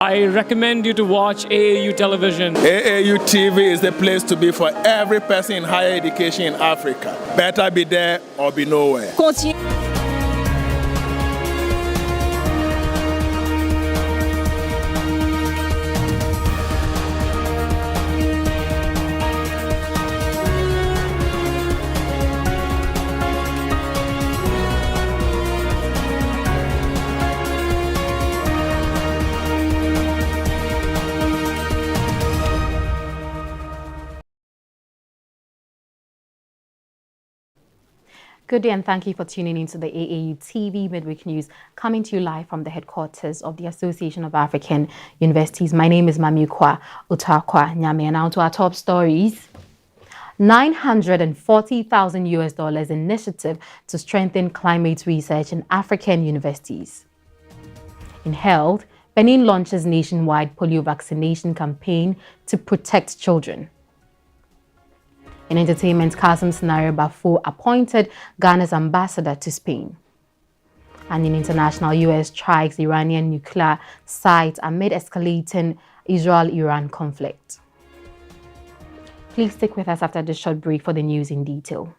I recommend you to watch AAU television. AAU TV is the place to be for every person in higher education in Africa. Better be there or be nowhere. Good day and thank you for tuning into the AAU TV Midweek News, coming to you live from the headquarters of the Association of African Universities. My name is Maame, Otuakoa, Nyame, and now to our top stories. $940,000 initiative to strengthen climate research in African universities. In health, Benin launches nationwide polio vaccination campaign to protect children. In entertainment, Kasim Scenario Bafo appointed Ghana's ambassador to Spain. And in international, US strikes Iranian nuclear sites amid escalating Israel-Iran conflict. Please stick with us after this short break for the news in detail.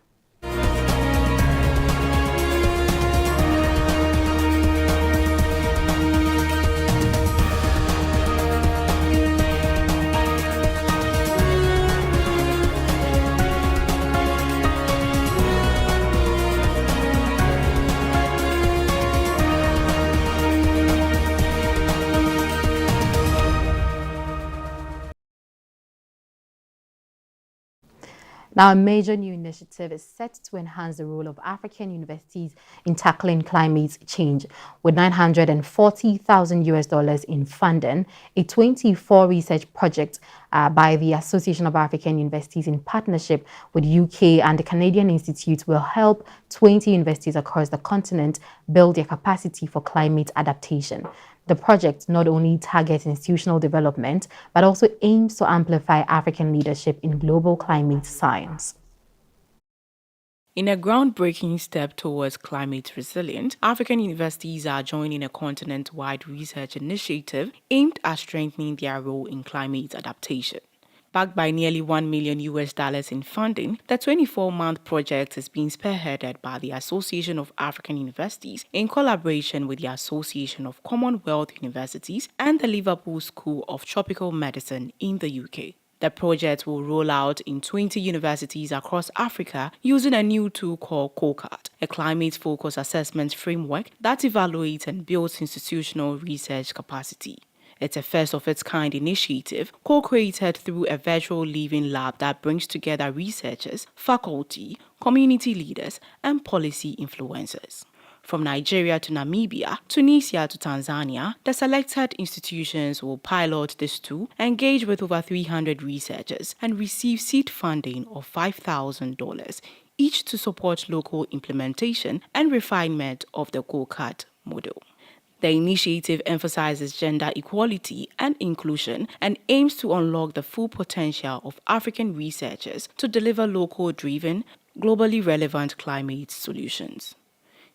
Now, a major new initiative is set to enhance the role of African universities in tackling climate change. With $940,000 in funding, a 24 research project by the Association of African Universities in partnership with UK and the Canadian Institute will help 20 universities across the continent build their capacity for climate adaptation. The project not only targets institutional development, but also aims to amplify African leadership in global climate science. In a groundbreaking step towards climate resilience, African universities are joining a continent-wide research initiative aimed at strengthening their role in climate adaptation. Backed by nearly $1 million in funding, the 24-month project is being spearheaded by the Association of African Universities in collaboration with the Association of Commonwealth Universities and the Liverpool School of Tropical Medicine in the UK. The project will roll out in 20 universities across Africa using a new tool called COCAD, a climate-focused assessment framework that evaluates and builds institutional research capacity. It's a first-of-its-kind initiative co-created through a virtual living lab that brings together researchers, faculty, community leaders, and policy influencers. From Nigeria to Namibia, Tunisia to Tanzania, the selected institutions will pilot this tool, engage with over 300 researchers, and receive seed funding of $5,000 each to support local implementation and refinement of the COCAD model. The initiative emphasizes gender equality and inclusion and aims to unlock the full potential of African researchers to deliver local-driven, globally relevant climate solutions.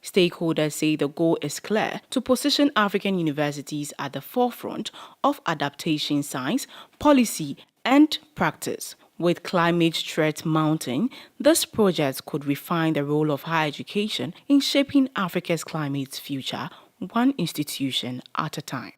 Stakeholders say the goal is clear: to position African universities at the forefront of adaptation science, policy, and practice. With climate threats mounting, this project could refine the role of higher education in shaping Africa's climate future, one institution at a time.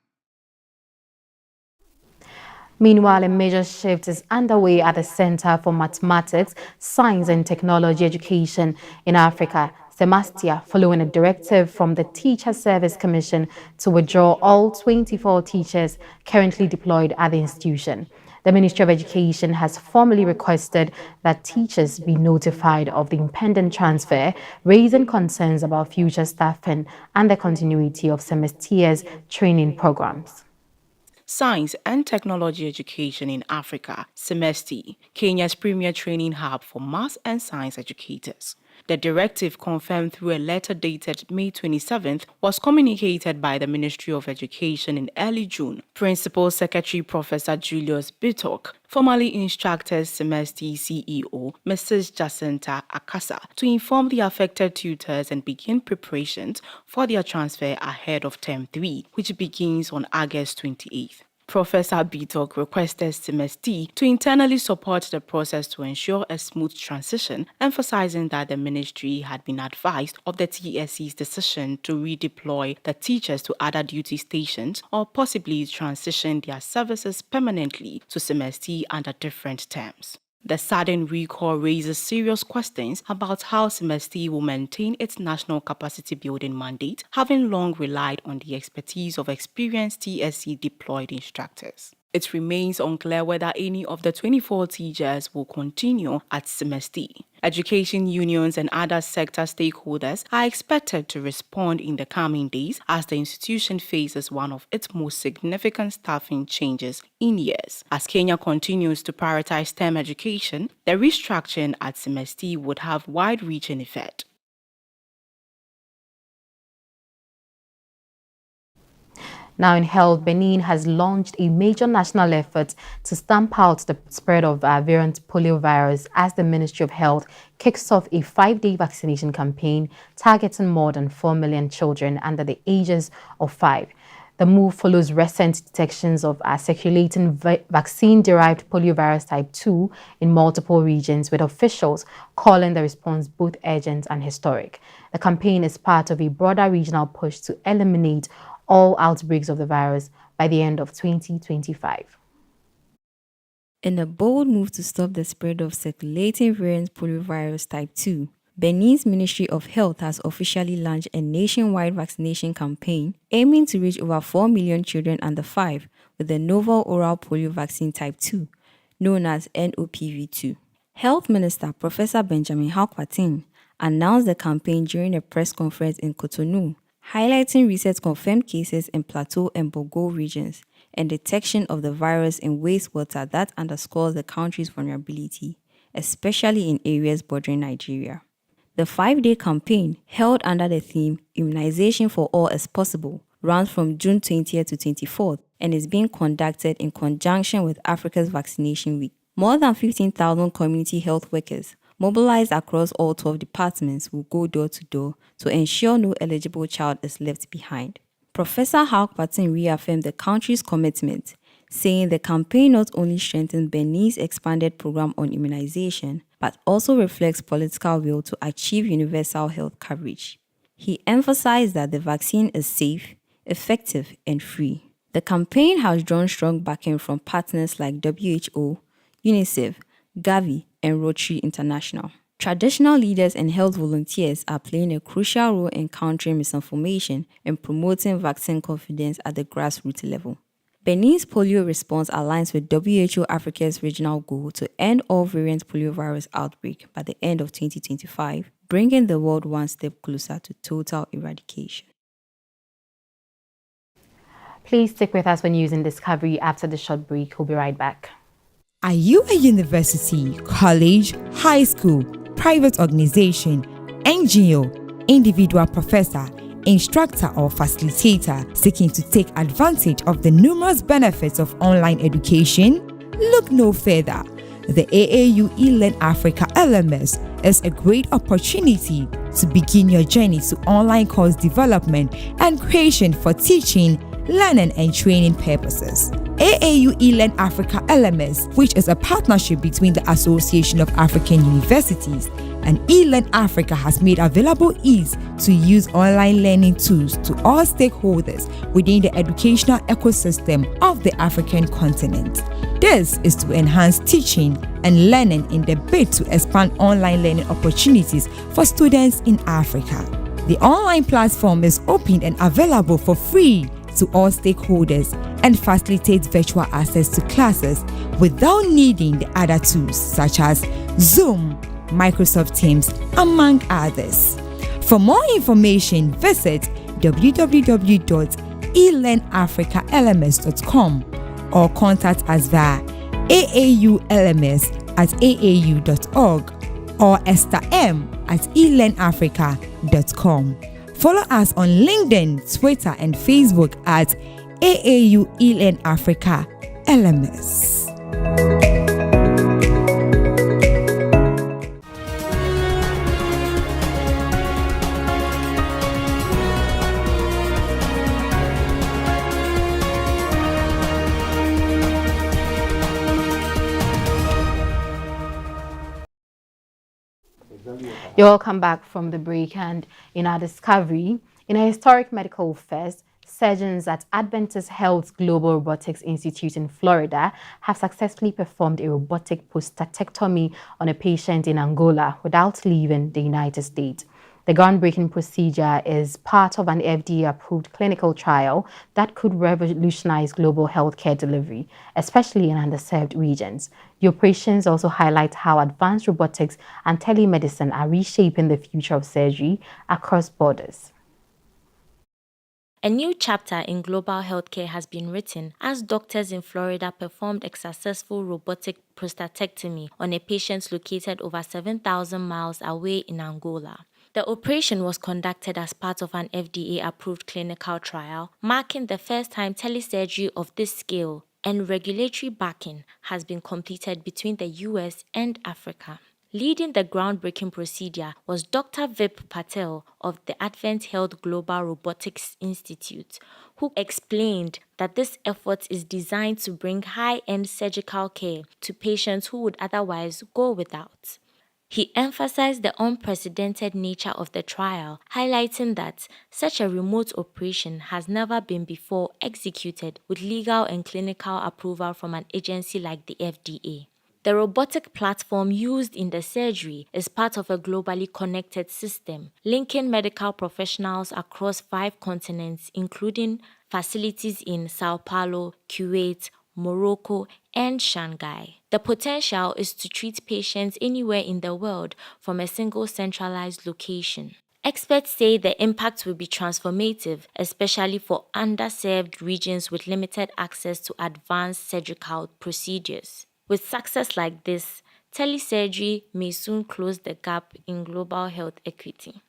Meanwhile, a major shift is underway at the Center for Mathematics, Science and Technology Education in Africa, Semastia, following a directive from the Teacher Service Commission to withdraw all 24 teachers currently deployed at the institution. The Ministry of Education has formally requested that teachers be notified of the impending transfer, raising concerns about future staffing and the continuity of Semastia's training programs. Science and Technology Education in Africa, Semesti, Kenya's premier training hub for maths and science educators. The directive, confirmed through a letter dated May 27th, was communicated by the Ministry of Education in early June. Principal Secretary Professor Julius Bitok formally instructed Semesti CEO Mrs. Jacinta Akasa to inform the affected tutors and begin preparations for their transfer ahead of Term 3, which begins on August 28th. Professor Bitok requested Semesti to internally support the process to ensure a smooth transition, emphasizing that the ministry had been advised of the TSC's decision to redeploy the teachers to other duty stations or possibly transition their services permanently to Semesti under different terms. The sudden recall raises serious questions about how Semesti will maintain its national capacity building mandate, having long relied on the expertise of experienced TSC deployed instructors. It remains unclear whether any of the 24 teachers will continue at Semesti. Education unions and other sector stakeholders are expected to respond in the coming days as the institution faces one of its most significant staffing changes in years. As Kenya continues to prioritize STEM education, the restructuring at Semesti would have wide-reaching effect. Now in health, Benin has launched a major national effort to stamp out the spread of variant poliovirus as the Ministry of Health kicks off a 5-day vaccination campaign targeting more than 4 million children under the ages of 5. The move follows recent detections of circulating vaccine-derived poliovirus type 2 in multiple regions, with officials calling the response both urgent and historic. The campaign is part of a broader regional push to eliminate all outbreaks of the virus by the end of 2025. In a bold move to stop the spread of circulating variant poliovirus type 2, Benin's Ministry of Health has officially launched a nationwide vaccination campaign aiming to reach over 4 million children under 5 with the novel oral polio vaccine type 2, known as NOPV2. Health Minister Professor Benjamin Halkwatin announced the campaign during a press conference in Cotonou, highlighting recent confirmed cases in Plateau and Bogo regions and detection of the virus in wastewater that underscores the country's vulnerability, especially in areas bordering Nigeria. The 5-day campaign, held under the theme Immunization for All is Possible, runs from June 20th to 24th and is being conducted in conjunction with Africa's Vaccination Week. More than 15,000 community health workers mobilized across all 12 departments will go door to door to ensure no eligible child is left behind. Professor Halkwatin reaffirmed the country's commitment, saying the campaign not only strengthens Benin's expanded program on immunization, but also reflects political will to achieve universal health coverage. He emphasized that the vaccine is safe, effective, and free. The campaign has drawn strong backing from partners like WHO, UNICEF, Gavi, and Rotary International. Traditional leaders and health volunteers are playing a crucial role in countering misinformation and promoting vaccine confidence at the grassroots level. Benin's polio response aligns with WHO Africa's regional goal to end all variant poliovirus outbreak by the end of 2025, bringing the world one step closer to total eradication. Please stick with us when using Discovery after the short break. We'll be right back. Are you a university, college, high school, private organization, NGO, individual professor, instructor or facilitator seeking to take advantage of the numerous benefits of online education? Look no further. The AAU eLearn Africa LMS is a great opportunity to begin your journey to online course development and creation for teaching, learning and training purposes. AAU eLearn Africa LMS, which is a partnership between the Association of African Universities and eLearn Africa, has made available ease to use online learning tools to all stakeholders within the educational ecosystem of the African continent. This is to enhance teaching and learning in the bid to expand online learning opportunities for students in Africa. The online platform is open and available for free to all stakeholders and facilitates virtual access to classes without needing the other tools such as Zoom, Microsoft Teams, among others. For more information, visit www.elearnafricalms.com or contact us via aaulms@aau.org or Esther M at elearnafrica.com. Follow us on LinkedIn, Twitter, and Facebook at AAU Elearn Africa LMS. You're welcome back from the break, and in our discovery, in a historic medical first, surgeons at Adventist Health's Global Robotics Institute in Florida have successfully performed a robotic prostatectomy on a patient in Angola without leaving the United States. The groundbreaking procedure is part of an FDA-approved clinical trial that could revolutionize global healthcare delivery, especially in underserved regions. The operations also highlight how advanced robotics and telemedicine are reshaping the future of surgery across borders. A new chapter in global healthcare has been written as doctors in Florida performed a successful robotic prostatectomy on a patient located over 7,000 miles away in Angola. The operation was conducted as part of an FDA-approved clinical trial, marking the first time telesurgery of this scale and regulatory backing has been completed between the US and Africa. Leading the groundbreaking procedure was Dr. Vip Patel of the Advent Health Global Robotics Institute, who explained that this effort is designed to bring high-end surgical care to patients who would otherwise go without. He emphasized the unprecedented nature of the trial, highlighting that such a remote operation has never been before executed with legal and clinical approval from an agency like the FDA. The robotic platform used in the surgery is part of a globally connected system, linking medical professionals across 5 continents, including facilities in Sao Paulo, Kuwait, Morocco, and Shanghai. The potential is to treat patients anywhere in the world from a single centralized location. Experts say the impact will be transformative, especially for underserved regions with limited access to advanced surgical procedures. With success like this, telesurgery may soon close the gap in global health equity.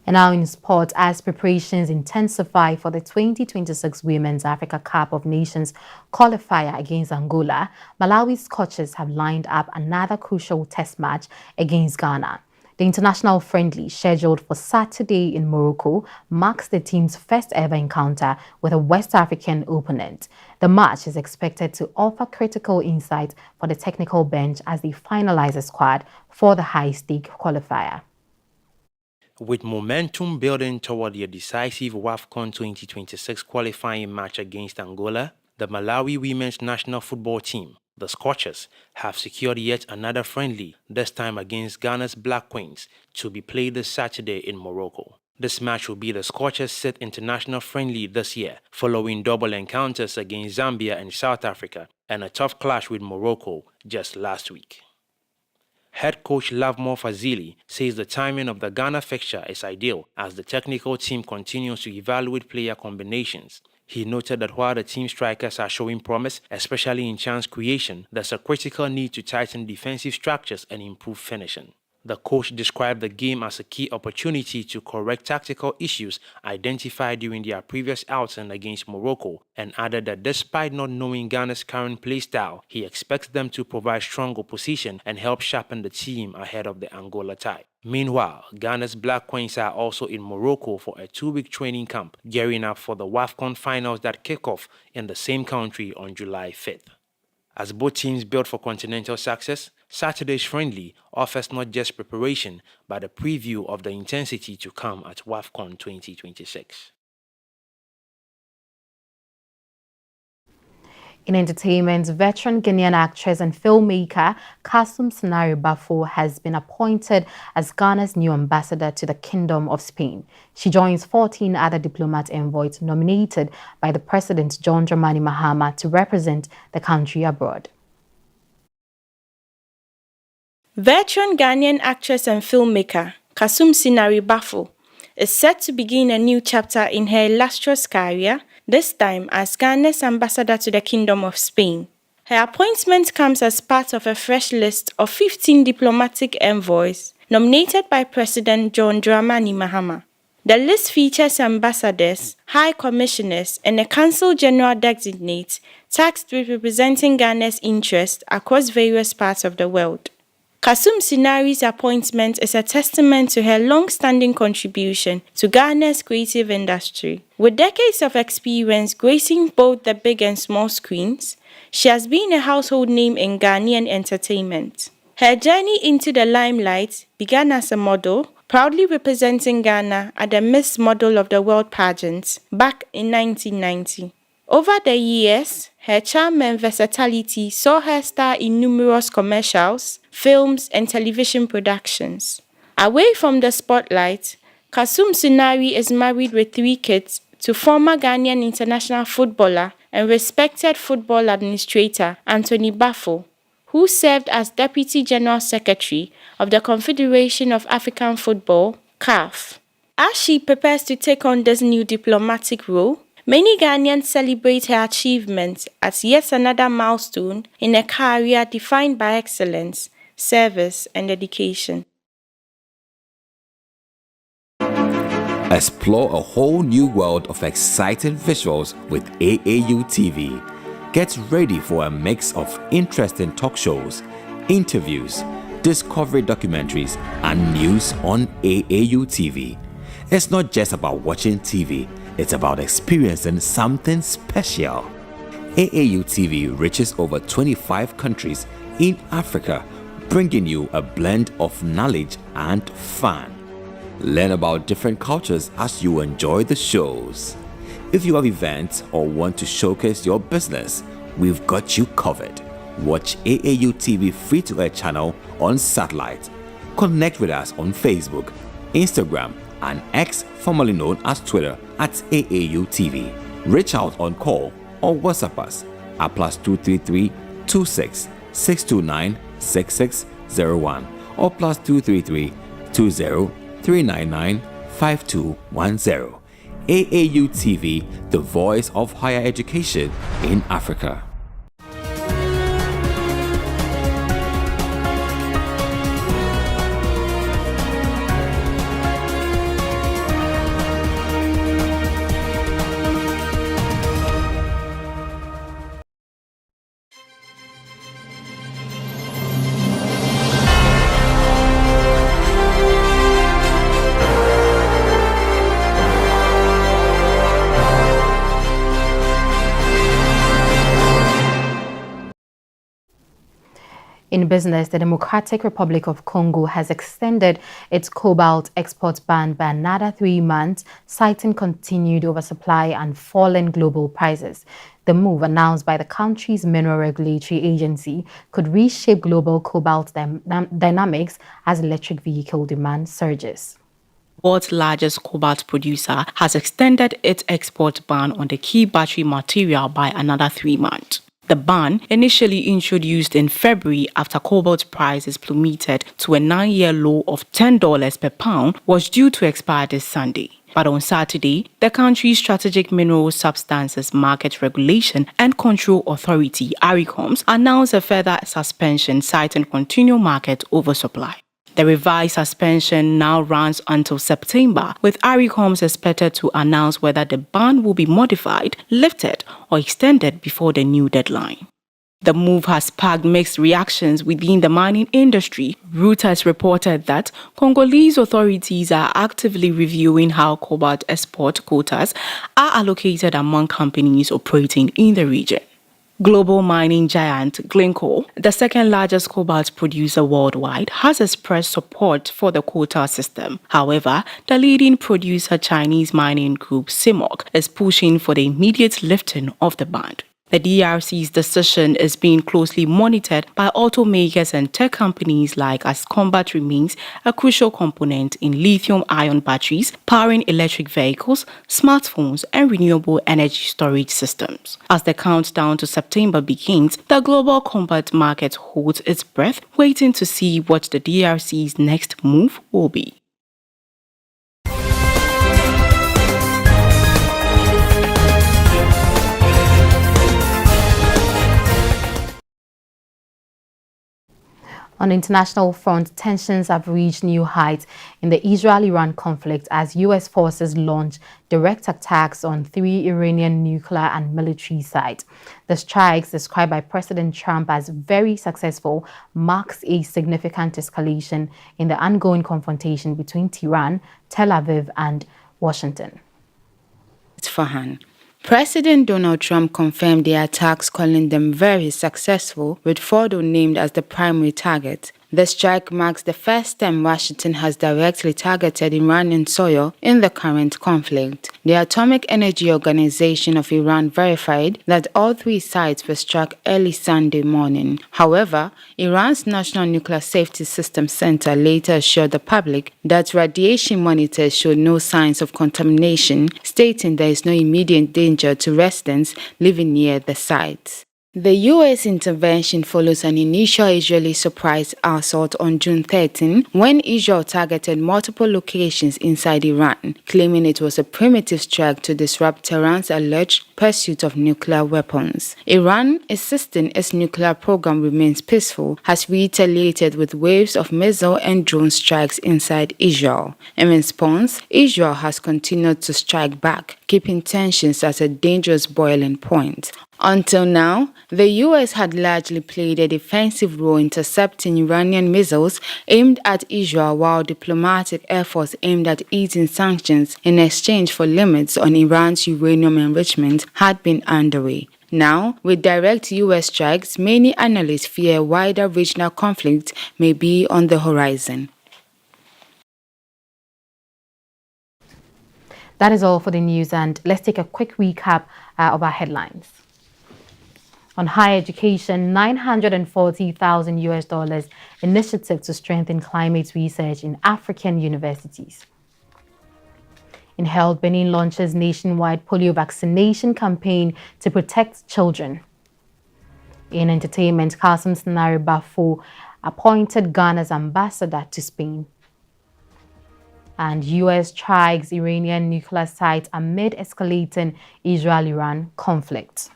And now in sport, as preparations intensify for the 2026 Women's Africa Cup of Nations qualifier against Angola, Malawi's coaches have lined up another crucial test match against Ghana. The international friendly, scheduled for Saturday in Morocco, marks the team's first ever encounter with a West African opponent. The match is expected to offer critical insight for the technical bench as they finalize a squad for the high-stake qualifier. With momentum building toward their decisive WAFCON 2026 qualifying match against Angola, the Malawi women's national football team, the Scorchers, have secured yet another friendly, this time against Ghana's Black Queens, to be played this Saturday in Morocco. This match will be the Scorchers' 6th international friendly this year, following double encounters against Zambia and South Africa, and a tough clash with Morocco just last week. Head coach Lavmo Fazili says the timing of the Ghana fixture is ideal as the technical team continues to evaluate player combinations. He noted that while the team strikers are showing promise, especially in chance creation, there's a critical need to tighten defensive structures and improve finishing. The coach described the game as a key opportunity to correct tactical issues identified during their previous outing against Morocco, and added that despite not knowing Ghana's current play style, he expects them to provide strong opposition and help sharpen the team ahead of the Angola tie. Meanwhile, Ghana's Black Queens are also in Morocco for a 2-week training camp, gearing up for the WAFCON finals that kick off in the same country on July 5th. As both teams build for continental success, Saturday's friendly offers not just preparation, but a preview of the intensity to come at WAFCON 2026. In entertainment, veteran Ghanaian actress and filmmaker Kasum Sinari Bafo has been appointed as Ghana's new ambassador to the Kingdom of Spain. She joins 14 other diplomat envoys nominated by the President John Dramani Mahama to represent the country abroad. Veteran Ghanaian actress and filmmaker Kasum Sinari Bafo is set to begin a new chapter in her illustrious career, this time as Ghana's ambassador to the Kingdom of Spain. Her appointment comes as part of a fresh list of 15 diplomatic envoys nominated by President John Dramani Mahama. The list features ambassadors, high commissioners, and a consul general designate tasked with representing Ghana's interests across various parts of the world. Kasum Sinari's appointment is a testament to her long-standing contribution to Ghana's creative industry. With decades of experience gracing both the big and small screens, she has been a household name in Ghanaian entertainment. Her journey into the limelight began as a model, proudly representing Ghana at the Miss Model of the World pageant back in 1990. Over the years, her charm and versatility saw her star in numerous commercials, films, and television productions. Away from the spotlight, Kasum Sinari is married with 3 kids to former Ghanaian international footballer and respected football administrator Anthony Bafo, who served as Deputy General Secretary of the Confederation of African Football, CAF. As she prepares to take on this new diplomatic role, many Ghanaians celebrate her achievements as yet another milestone in a career defined by excellence, service, and dedication. Explore a whole new world of exciting visuals with AAU TV. Get ready for a mix of interesting talk shows, interviews, discovery documentaries, and news on AAU TV. It's not just about watching TV, it's about experiencing something special. AAU TV reaches over 25 countries in Africa, bringing you a blend of knowledge and fun. Learn about different cultures as you enjoy the shows. If you have events or want to showcase your business, we've got you covered. Watch AAU TV free-to-air channel on satellite. Connect with us on Facebook, Instagram, and X, formerly known as Twitter, at AAU TV. Reach out on call or WhatsApp us at +233 26 629 6601 or +233 20 399 5210. AAU TV, the voice of higher education in Africa. In business, the Democratic Republic of Congo has extended its cobalt export ban by another 3 months, citing continued oversupply and falling global prices. The move, announced by the country's Mineral Regulatory Agency, could reshape global cobalt dynamics as electric vehicle demand surges. The world's largest cobalt producer has extended its export ban on the key battery material by another 3 months. The ban, initially introduced in February after cobalt prices plummeted to a 9-year low of $10 per pound, was due to expire this Sunday. But on Saturday, the country's Strategic Mineral Substances Market Regulation and Control Authority, ARICOMS, announced a further suspension, citing continual market oversupply. The revised suspension now runs until September, with ARICOMS expected to announce whether the ban will be modified, lifted, or extended before the new deadline. The move has sparked mixed reactions within the mining industry. Reuters reported that Congolese authorities are actively reviewing how cobalt export quotas are allocated among companies operating in the region. Global mining giant Glencore, the second largest cobalt producer worldwide, has expressed support for the quota system. However, the leading producer Chinese mining group CIMOC is pushing for the immediate lifting of the ban. The DRC's decision is being closely monitored by automakers and tech companies as cobalt remains a crucial component in lithium-ion batteries, powering electric vehicles, smartphones, and renewable energy storage systems. As the countdown to September begins, the global cobalt market holds its breath, waiting to see what the DRC's next move will be. On the international front, tensions have reached new heights in the Israel-Iran conflict as U.S. forces launch direct attacks on 3 Iranian nuclear and military sites. The strikes, described by President Trump as very successful, marks a significant escalation in the ongoing confrontation between Tehran, Tel Aviv, and Washington. Fahan. President Donald Trump confirmed the attacks, calling them very successful, with Fordo named as the primary target. The strike marks the first time Washington has directly targeted Iranian soil in the current conflict. The Atomic Energy Organization of Iran verified that all 3 sites were struck early Sunday morning. However, Iran's National Nuclear Safety System Center later assured the public that radiation monitors showed no signs of contamination, stating there is no immediate danger to residents living near the sites. The U.S. intervention follows an initial Israeli surprise assault on June 13 when Israel targeted multiple locations inside Iran, claiming it was a primitive strike to disrupt Tehran's alleged pursuit of nuclear weapons. Iran, insisting its nuclear program remains peaceful, has retaliated with waves of missile and drone strikes inside Israel. In response, Israel has continued to strike back, keeping tensions at a dangerous boiling point. Until now, the U.S. had largely played a defensive role intercepting Iranian missiles aimed at Israel, while diplomatic efforts aimed at easing sanctions in exchange for limits on Iran's uranium enrichment had been underway. Now, with direct U.S. strikes, many analysts fear a wider regional conflict may be on the horizon. That is all for the news, and let's take a quick recap of our headlines. On higher education, $940,000 initiative to strengthen climate research in African universities. In health, Benin launches nationwide polio vaccination campaign to protect children. In entertainment, Kasum Sinari Bafo appointed Ghana's ambassador to Spain. And U.S. strikes Iranian nuclear sites amid escalating Israel-Iran conflict.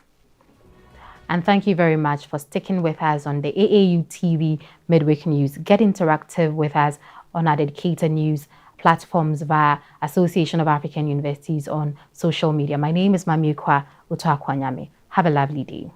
And thank you very much for sticking with us on the AAU TV Midweek News. Get interactive with us on our dedicated news platforms via Association of African Universities on social media. My name is Maame Ekua, Otuakoa, Nyame. Have a lovely day.